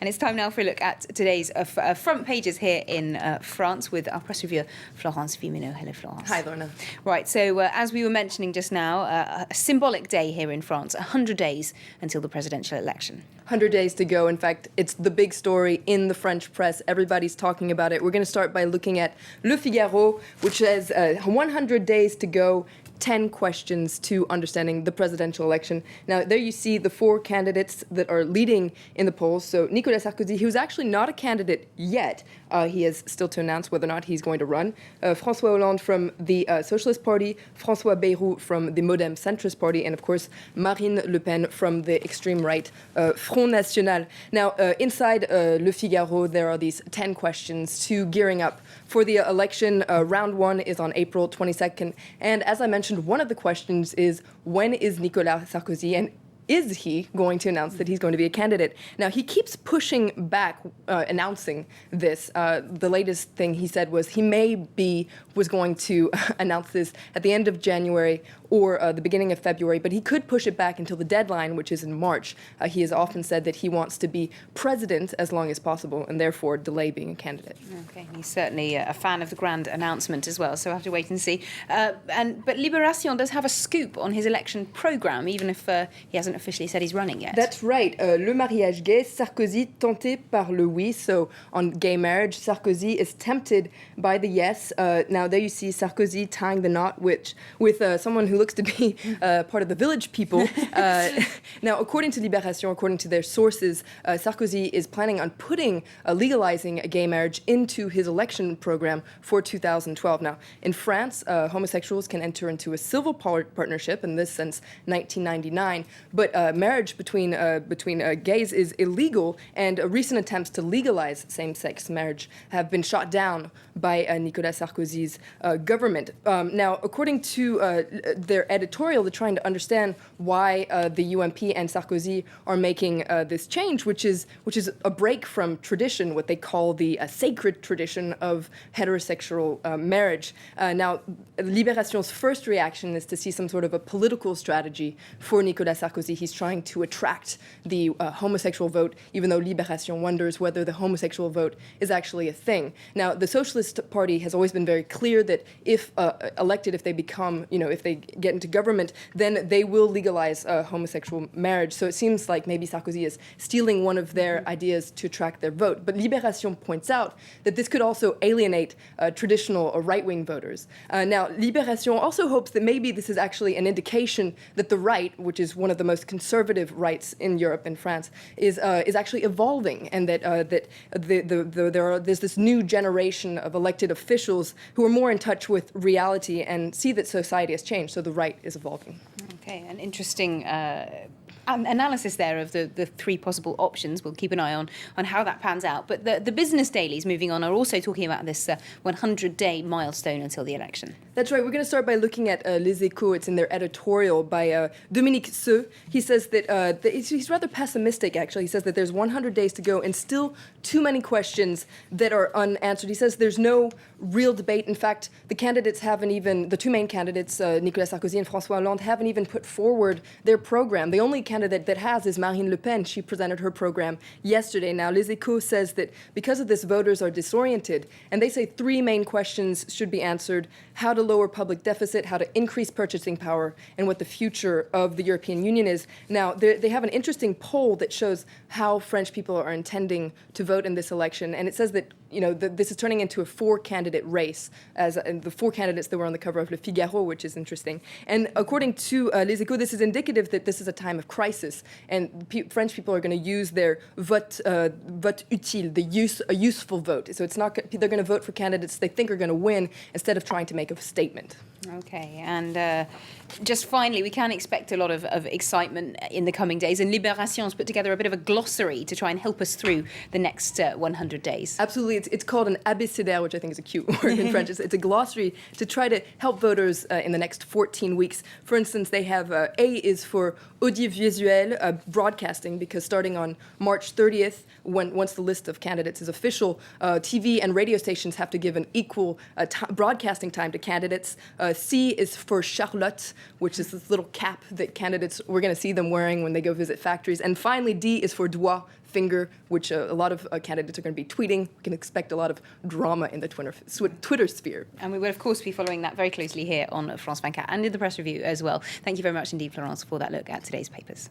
And it's time now for a look at today's front pages here in France with our press reviewer, Florence Vimeno. Hello, Florence. Hi, Lorna. Right, so as we were mentioning just now, a symbolic day here in France, 100 days until the presidential election. 100 days to go. In fact, it's the big story in the French press. Everybody's talking about it. We're going to start by looking at Le Figaro, which says 100 days to go, 10 questions to understanding the presidential election. Now, there you see the four candidates that are leading in the polls. So Nicolas Sarkozy, who's actually not a candidate yet. He has still to announce whether or not he's going to run. François Hollande from the Socialist Party, François Bayrou from the Modem Centrist Party, and of course, Marine Le Pen from the extreme right, Front National. Now, inside Le Figaro, there are these 10 questions to gearing up for the election. Round one is on April 22nd. And as I mentioned, one of the questions is, when is Nicolas Sarkozy, and is he going to announce that he's going to be a candidate? Now, he keeps pushing back announcing this. The latest thing he said was he was going to announce this at the end of January or the beginning of February, but he could push it back until the deadline, which is in March. He has often said that he wants to be president as long as possible and therefore delay being a candidate. Okay, he's certainly a fan of the grand announcement as well, so we'll have to wait and see. But Libération does have a scoop on his election programme, even if he hasn't officially said he's running yet. That's right. Le mariage gay, Sarkozy tenté par le oui. So on gay marriage, Sarkozy is tempted by the yes. Now there you see Sarkozy tying the knot with someone who looks to be part of the village people. Now, according to Libération, according to their sources, Sarkozy is planning on legalizing a gay marriage into his election program for 2012. Now, in France, homosexuals can enter into a civil partnership, in this since 1999, but marriage between gays is illegal, and recent attempts to legalize same-sex marriage have been shot down by Nicolas Sarkozy's government. Now, according to their editorial, they're trying to understand why the UMP and Sarkozy are making this change, which is a break from tradition, what they call the sacred tradition of heterosexual marriage. Now, Libération's first reaction is to see some sort of a political strategy for Nicolas Sarkozy. He's trying to attract the homosexual vote, even though Libération wonders whether the homosexual vote is actually a thing. Now, the Socialist Party has always been very clear that if elected, if they become, if they get into government, then they will legalize homosexual marriage. So it seems like maybe Sarkozy is stealing one of their ideas to attract their vote. But Libération points out that this could also alienate traditional right-wing voters. Now, Libération also hopes that maybe this is actually an indication that the right, which is one of the most conservative rights in Europe and France, is actually evolving, and that there's this new generation of elected officials who are more in touch with reality and see that society has changed. So the right is evolving. Okay, an interesting analysis there of the three possible options. We'll keep an eye on how that pans out. But the business dailies, moving on, are also talking about this 100-day milestone until the election. That's right. We're going to start by looking at Les Echos. It's in their editorial by Dominique Seux. He says that he's rather pessimistic, actually. He says that there's 100 days to go and still too many questions that are unanswered. He says there's no real debate. In fact, the two main candidates, Nicolas Sarkozy and François Hollande, haven't even put forward their program. The only candidate that has is Marine Le Pen. She presented her program yesterday. Now, Les Echos says that because of this, voters are disoriented, and they say three main questions should be answered: how to lower public deficit, how to increase purchasing power, and what the future of the European Union is. Now, they have an interesting poll that shows how French people are intending to vote in this election, and it says that this is turning into a four-candidate race, as the four candidates that were on the cover of Le Figaro, which is interesting. And according to Les Echos, this is indicative that this is a time of crisis, and French people are going to use their vote utile, a useful vote. So they're going to vote for candidates they think are going to win instead of trying to make a statement. Okay, and just finally, we can expect a lot of excitement in the coming days, and Libération's put together a bit of a glossary to try and help us through the next 100 days. Absolutely. It's called an abécédaire, which I think is a cute word in French. It's a glossary to try to help voters in the next 14 weeks. For instance, they have A is for audiovisuel, broadcasting, because starting on March 30th, once the list of candidates is official, TV and radio stations have to give an equal broadcasting time to candidates. C is for Charlotte, which is this little cap that candidates, we're going to see them wearing when they go visit factories. And finally, D is for droit, finger, which a lot of candidates are going to be tweeting. We can expect a lot of drama in the Twitter sphere. And we will, of course, be following that very closely here on France 24 and in the press review as well. Thank you very much indeed, Florence, for that look at today's papers.